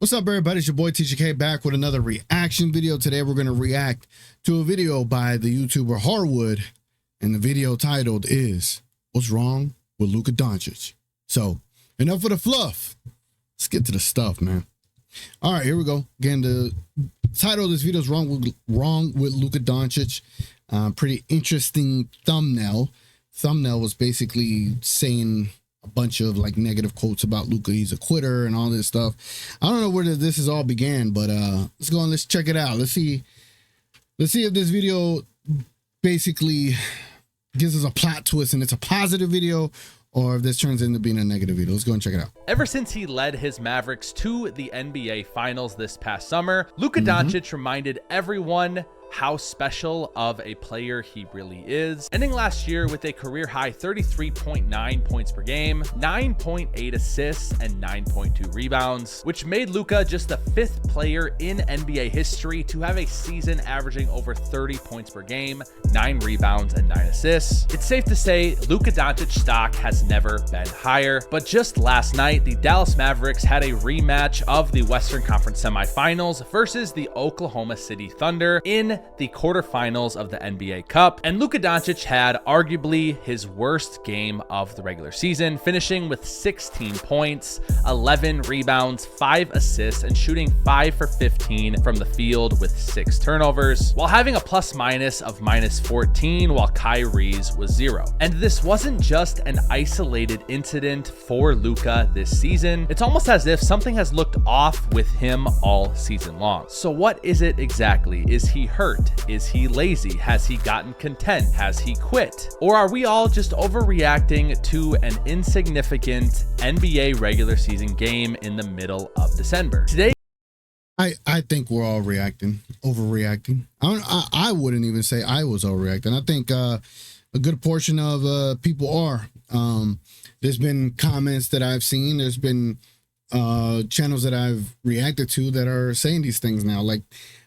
What's up, everybody? It's your boy TGK back with another reaction video. Today we're going to react to a video by the YouTuber Harwood, and the video titled is "What's Wrong with Luka Doncic?" So enough of the fluff. Let's get to the stuff, man. All right, here we go. Again, the title of this video is wrong with Luka Doncic. Pretty interesting thumbnail. Thumbnail was basically saying a bunch of like negative quotes about Luka. He's a quitter and all this stuff. I don't know where this has all began, but let's go and let's check it out. Let's see if this video basically gives us a plot twist and it's a positive video, or if this turns into being a negative video. Let's go and check it out. Ever since he led his Mavericks to the NBA Finals this past summer, Luka Doncic reminded everyone how special of a player he really is, ending last year with a career-high 33.9 points per game, 9.8 assists, and 9.2 rebounds, which made Luka just the 5th player in NBA history to have a season averaging over 30 points per game, 9 rebounds, and 9 assists. It's safe to say Luka Doncic's stock has never been higher, but just last night, the Dallas Mavericks had a rematch of the Western Conference semifinals versus the Oklahoma City Thunder in the quarterfinals of the NBA Cup, and Luka Doncic had arguably his worst game of the regular season, finishing with 16 points, 11 rebounds, 5 assists, and shooting 5 for 15 from the field with 6 turnovers, while having a plus minus of -14, while Kyrie's was 0. And this wasn't just an isolated incident for Luka this season. It's almost as if something has looked off with him all season long. So what is it exactly? Is he hurt? Is he lazy? Has he gotten content? Has he quit? Or are we all just overreacting to an insignificant NBA regular season game in the middle of December? Today, I think we're all overreacting. I wouldn't even say I was overreacting. I think a good portion of people are. There's been comments that I've seen. There's been channels that I've reacted to that are saying these things now. Like,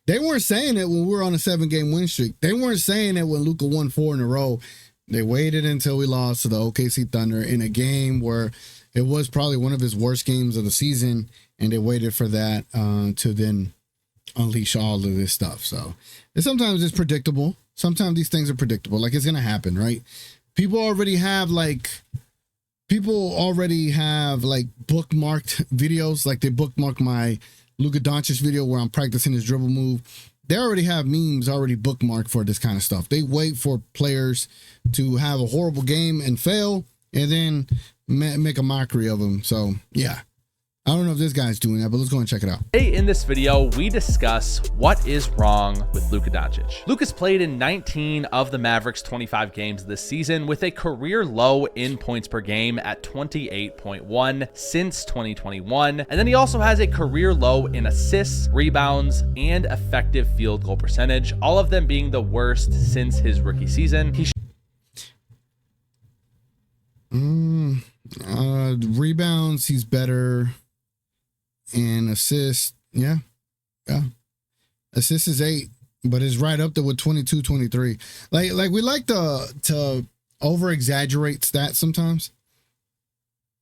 they weren't saying it when we were on a 7-game win streak. They weren't saying it when Luka won 4 in a row. They waited until we lost to the OKC Thunder in a game where it was probably one of his worst games of the season, and they waited for that to then unleash all of this stuff. So sometimes it's predictable. Sometimes these things are predictable. Like, it's going to happen, right? People already have bookmarked videos. Like, they bookmarked my Luka Doncic video where I'm practicing his dribble move. They already have memes already bookmarked for this kind of stuff. They wait for players to have a horrible game and fail, and then make a mockery of them. So yeah, I don't know if this guy's doing that, but let's go and check it out. Today in this video, we discuss what is wrong with Luka Doncic. Luka's played in 19 of the Mavericks' 25 games this season with a career low in points per game at 28.1 since 2021. And then he also has a career low in assists, rebounds, and effective field goal percentage, all of them being the worst since his rookie season. Rebounds, he's better. And assists, yeah. Assists is 8, but it's right up there with 22, 23. Like we like to over exaggerate stats sometimes.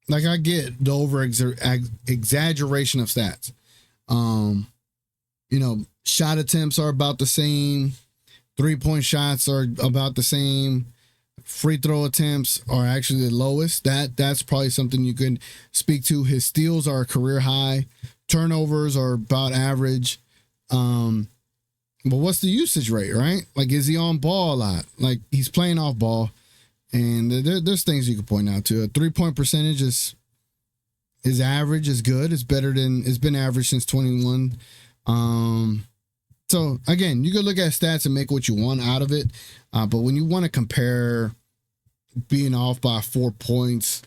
Like, I get the over exaggeration of stats. Shot attempts are about the same. 3-point shots are about the same. Free throw attempts are actually the lowest. That's probably something you could speak to. His steals are a career high. Turnovers are about average. But what's the usage rate, right? Like, is he on ball a lot? Like, he's playing off ball. And there's things you can point out to. A 3-point percentage is average, is good. It's better than it's been average since 21. So again, you can look at stats and make what you want out of it. But when you want to compare being off by 4 points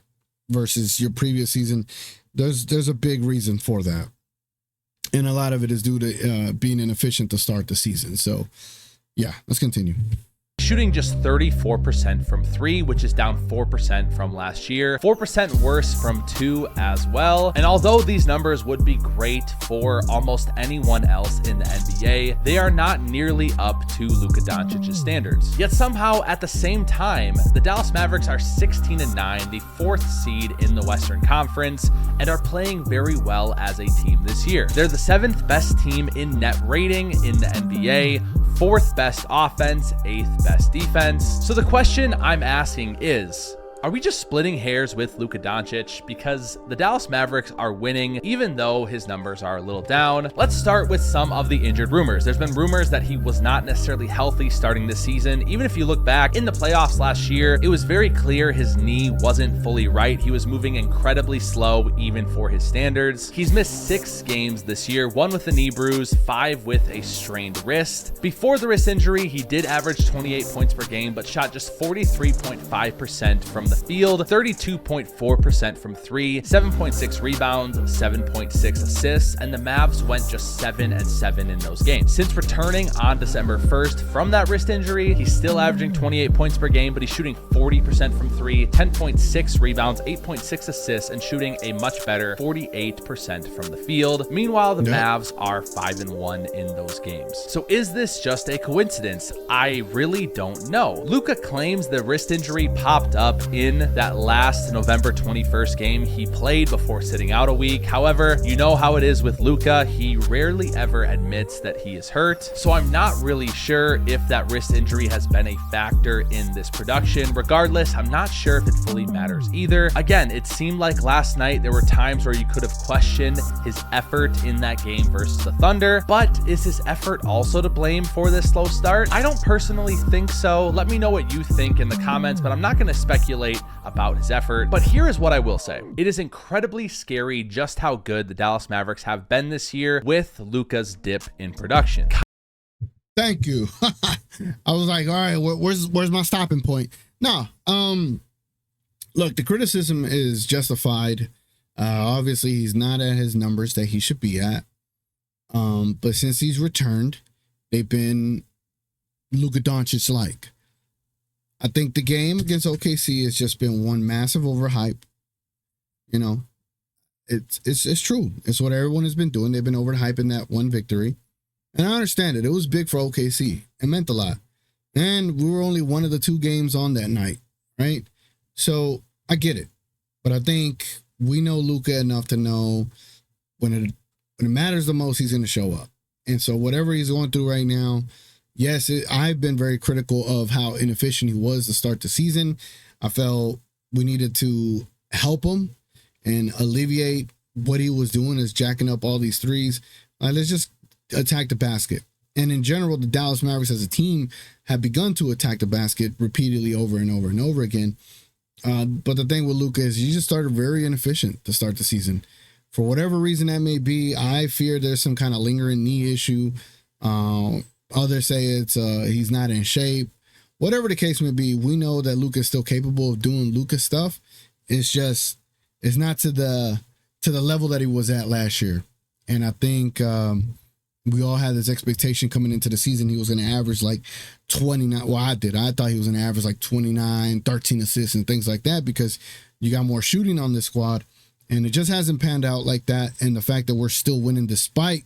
versus your previous season, there's a big reason for that. And a lot of it is due to being inefficient to start the season. So yeah, let's continue. shooting just 34% from 3, which is down 4% from last year, 4% worse from 2 as well. And although these numbers would be great for almost anyone else in the NBA, they are not nearly up to Luka Doncic's standards. Yet somehow at the same time, the Dallas Mavericks are 16-9, the 4th seed in the Western Conference, and are playing very well as a team this year. They're the 7th best team in net rating in the NBA, 4th best offense, 8th best defense. So the question I'm asking is, are we just splitting hairs with Luka Doncic? Because the Dallas Mavericks are winning, even though his numbers are a little down. Let's start with some of the injured rumors. There's been rumors that he was not necessarily healthy starting this season. Even if you look back in the playoffs last year, it was very clear his knee wasn't fully right. He was moving incredibly slow, even for his standards. He's missed 6 games this year, 1 with a knee bruise, 5 with a strained wrist. Before the wrist injury, he did average 28 points per game, but shot just 43.5% from the field, 32.4% from 3, 7.6 rebounds, 7.6 assists, and the Mavs went just 7-7 in those games. Since returning on December 1st from that wrist injury, he's still averaging 28 points per game, but he's shooting 40% from 3, 10.6 rebounds, 8.6 assists, and shooting a much better 48% from the field. Meanwhile, the Mavs are 5-1 in those games. So is this just a coincidence? I really don't know. Luka claims the wrist injury popped up in that last November 21st game he played before sitting out a week. However, you know how it is with Luka. He rarely ever admits that he is hurt. So I'm not really sure if that wrist injury has been a factor in this production. Regardless, I'm not sure if it fully matters either. Again, it seemed like last night there were times where you could have questioned his effort in that game versus the Thunder, but is his effort also to blame for this slow start? I don't personally think so. Let me know what you think in the comments, but I'm not going to speculate about his effort. But here is what I will say. It is incredibly scary just how good the Dallas Mavericks have been this year with Luka's dip in production. Thank you. I was like, all right, where's my stopping point? No, look, the criticism is justified. Obviously, he's not at his numbers that he should be at. But since he's returned, they've been Luka Doncic-like. I think the game against OKC has just been one massive overhype. You know, it's true. It's what everyone has been doing. They've been overhyping that one victory. And I understand it. It was big for OKC. It meant a lot. And we were only one of the 2 games on that night, right? So I get it. But I think we know Luka enough to know when it matters the most, he's going to show up. And so whatever he's going through right now, yes, I've been very critical of how inefficient he was to start the season. I felt we needed to help him and alleviate what he was doing is jacking up all these threes. Let's just attack the basket. And in general, the Dallas Mavericks as a team have begun to attack the basket repeatedly over and over and over again. But the thing with Luka is he just started very inefficient to start the season. For whatever reason that may be, I fear there's some kind of lingering knee issue. Others say it's he's not in shape. Whatever the case may be, we know that Luka is still capable of doing Luka stuff. It's not to the level that he was at last year. And I think we all had this expectation coming into the season he was going to average like 29. Well, I did. I thought he was going to average like 29, 13 assists and things like that because you got more shooting on this squad. And it just hasn't panned out like that. And the fact that we're still winning despite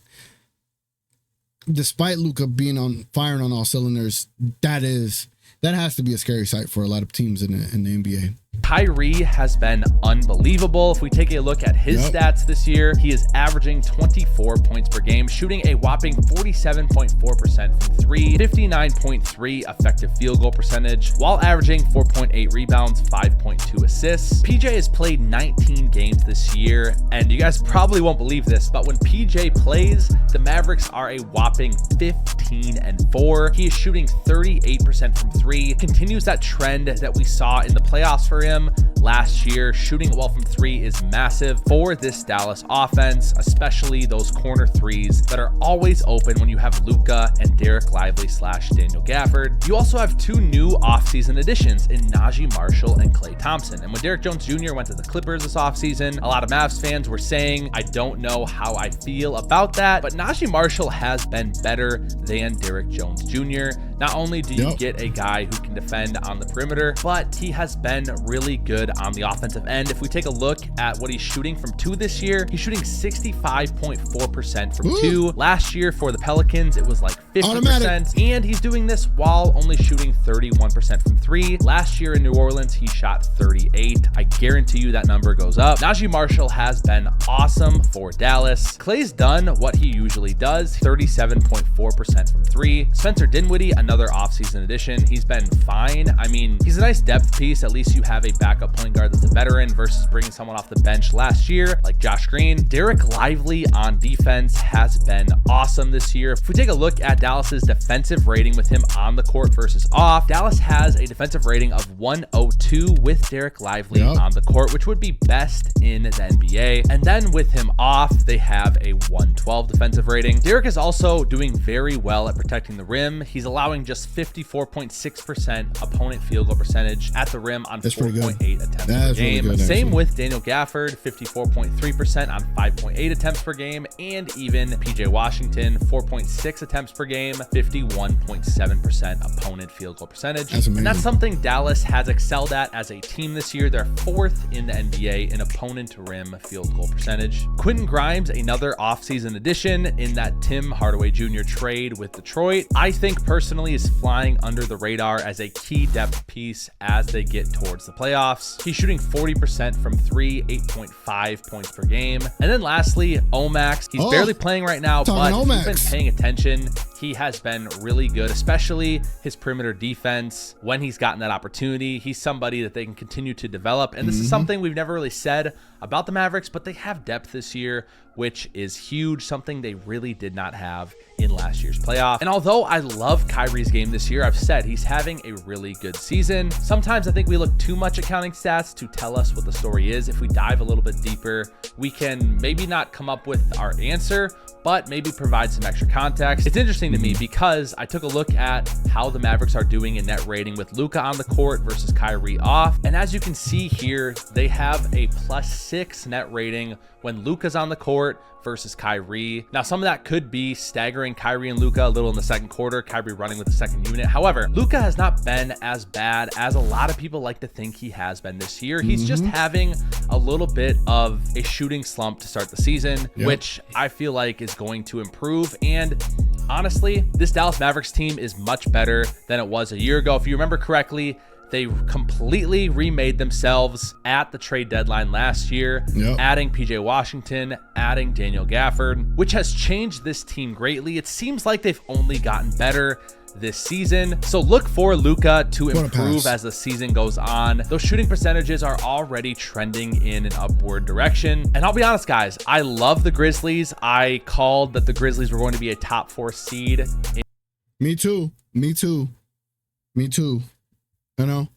Luka being firing on all cylinders, that has to be a scary sight for a lot of teams in the NBA. Kyrie has been unbelievable. If we take a look at his stats this year, he is averaging 24 points per game, shooting a whopping 47.4% from 3, 59.3 effective field goal percentage, while averaging 4.8 rebounds, 5.2 assists. PJ has played 19 games this year, and you guys probably won't believe this, but when PJ plays, the Mavericks are a whopping 15-4. He is shooting 38% from 3, continues that trend that we saw in the playoffs for him last year. Shooting well from 3 is massive for this Dallas offense, especially those corner threes that are always open when you have Luka and Derek Lively / Daniel Gafford. You also have 2 new offseason additions in Najee Marshall and Klay Thompson. And when Derek Jones Jr. went to the Clippers this offseason, a lot of Mavs fans were saying, I don't know how I feel about that, but Najee Marshall has been better than Derek Jones Jr. Not only do you get a guy who can defend on the perimeter, but he has been really good on the offensive end. If we take a look at what he's shooting from 2 this year, he's shooting 65.4% from 2. Last year for the Pelicans, it was like 50%. And he's doing this while only shooting 31% from 3. Last year in New Orleans, he shot 38. I guarantee you that number goes up. Najee Marshall has been awesome for Dallas. Clay's done what he usually does, 37.4% from 3. Spencer Dinwiddie, another offseason addition. He's been fine. I mean, he's a nice depth piece. At least you have a backup point guard that's a veteran versus bringing someone off the bench last year like Josh Green. Derek Lively on defense has been awesome this year. If we take a look at Dallas's defensive rating with him on the court versus off, Dallas has a defensive rating of 102 with Derek Lively on the court, which would be best in the NBA. And then with him off, they have a 112 defensive rating. Derek is also doing very well at protecting the rim. He's allowing just 54.6% opponent field goal percentage at the rim on 4.8 attempts per game. Really good, same with Daniel Gafford, 54.3% on 5.8 attempts per game, and even PJ Washington, 4.6 attempts per game, 51.7% opponent field goal percentage. And that's something Dallas has excelled at as a team this year. They're 4th in the NBA in opponent to rim field goal percentage. Quentin Grimes, another offseason addition in that Tim Hardaway Jr. trade with Detroit, I think personally is flying under the radar as a key depth piece as they get towards the playoffs. He's shooting 40% from 3, 8.5 points per game. And then lastly, Omax. He's barely playing right now, but if you've been paying attention, he has been really good, especially his perimeter defense. When he's gotten that opportunity, he's somebody that they can continue to develop. And this is something we've never really said about the Mavericks, but they have depth this year, which is huge, something they really did not have in last year's playoff. And although I love Kyrie's game this year, I've said he's having a really good season. Sometimes I think we look too much at counting stats to tell us what the story is. If we dive a little bit deeper, we can maybe not come up with our answer, but maybe provide some extra context. It's interesting to me because I took a look at how the Mavericks are doing in net rating with Luka on the court versus Kyrie off. And as you can see here, they have a +6 net rating when Luka's on the court versus Kyrie. Now, some of that could be staggering Kyrie and Luka a little in the second quarter, Kyrie running with the second unit. However, Luka has not been as bad as a lot of people like to think he has been this year. He's just having a little bit of a shooting slump to start the season, which I feel like is going to improve. And honestly, this Dallas Mavericks team is much better than it was a year ago. If you remember correctly, they completely remade themselves at the trade deadline last year, adding PJ Washington, adding Daniel Gafford, which has changed this team greatly. It seems like they've only gotten better this season. So look for Luka to improve as the season goes on. Those shooting percentages are already trending in an upward direction. And I'll be honest, guys, I love the Grizzlies. I called that the Grizzlies were going to be a top 4 seed. Me too. You know,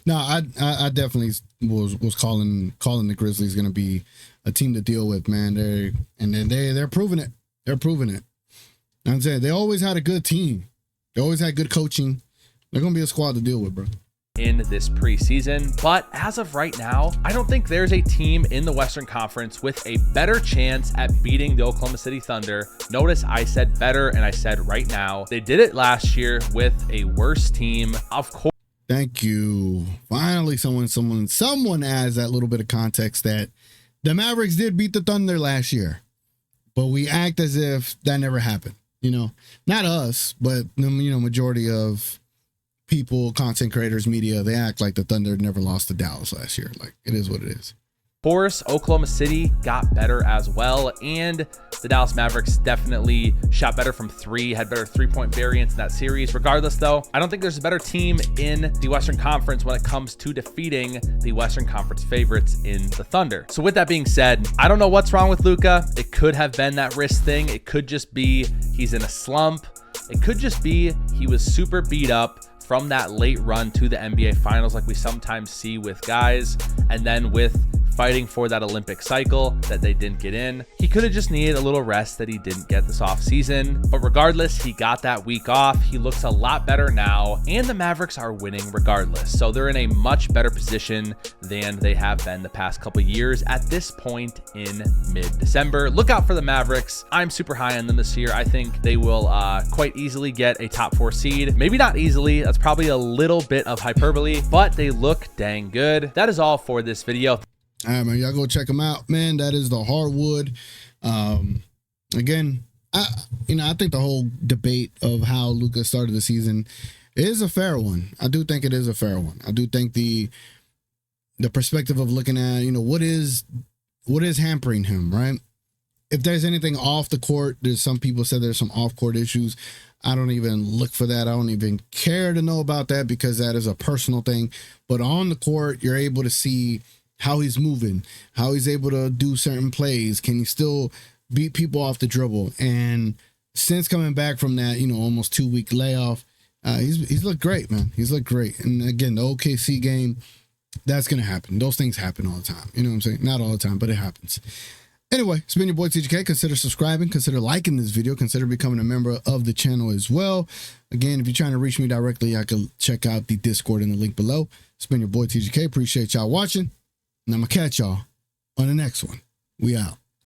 no, I definitely was calling the Grizzlies going to be a team to deal with, man. They're proving it. They're proving it. I'm saying they always had a good team. They always had good coaching. They're going to be a squad to deal with, bro. In this preseason, but as of right now, I don't think there's a team in the Western Conference with a better chance at beating the Oklahoma City Thunder. Notice I said better and I said right now. They did it last year with a worse team. Of course. Thank you. Finally, someone adds that little bit of context that the Mavericks did beat the Thunder last year, but we act as if that never happened. You know, not us, but majority of people, content creators, media, they act like the Thunder never lost to Dallas last year. Like, it is what it is. Of course, Oklahoma City got better as well, and the Dallas Mavericks definitely shot better from 3, had better 3-point variance in that series. Regardless, though, I don't think there's a better team in the Western Conference when it comes to defeating the Western Conference favorites in the Thunder. So with that being said, I don't know what's wrong with Luka. It could have been that wrist thing. It could just be he's in a slump. It could just be he was super beat up from that late run to the NBA Finals like we sometimes see with guys, and then with fighting for that Olympic cycle that they didn't get in. He could have just needed a little rest that he didn't get this offseason. But regardless, he got that week off. He looks a lot better now, and the Mavericks are winning regardless. So they're in a much better position than they have been the past couple years at this point in mid-December. Look out for the Mavericks. I'm super high on them this year. I think they will quite easily get a top 4 seed. Maybe not easily. That's probably a little bit of hyperbole, but they look dang good. That is all for this video. All right, man, y'all go check them out, man. That is the hardwood. Again, I think the whole debate of how Luka started the season is a fair one. I do think it is a fair one. I do think the perspective of looking at, what is hampering him, right? If there's anything off the court, there's some people said there's some off-court issues. I don't even look for that. I don't even care to know about that because that is a personal thing. But on the court, you're able to see how he's moving, how he's able to do certain plays. Can he still beat people off the dribble? And since coming back from that, almost 2-week layoff, he's looked great, man. He's looked great. And again, the OKC game, that's going to happen. Those things happen all the time. You know what I'm saying? Not all the time, but it happens. Anyway, it's been your boy TGK. Consider subscribing, consider liking this video, consider becoming a member of the channel as well. Again, if you're trying to reach me directly, I can check out the Discord in the link below. It's been your boy TGK. Appreciate y'all watching, and I'm going to catch y'all on the next one. We out.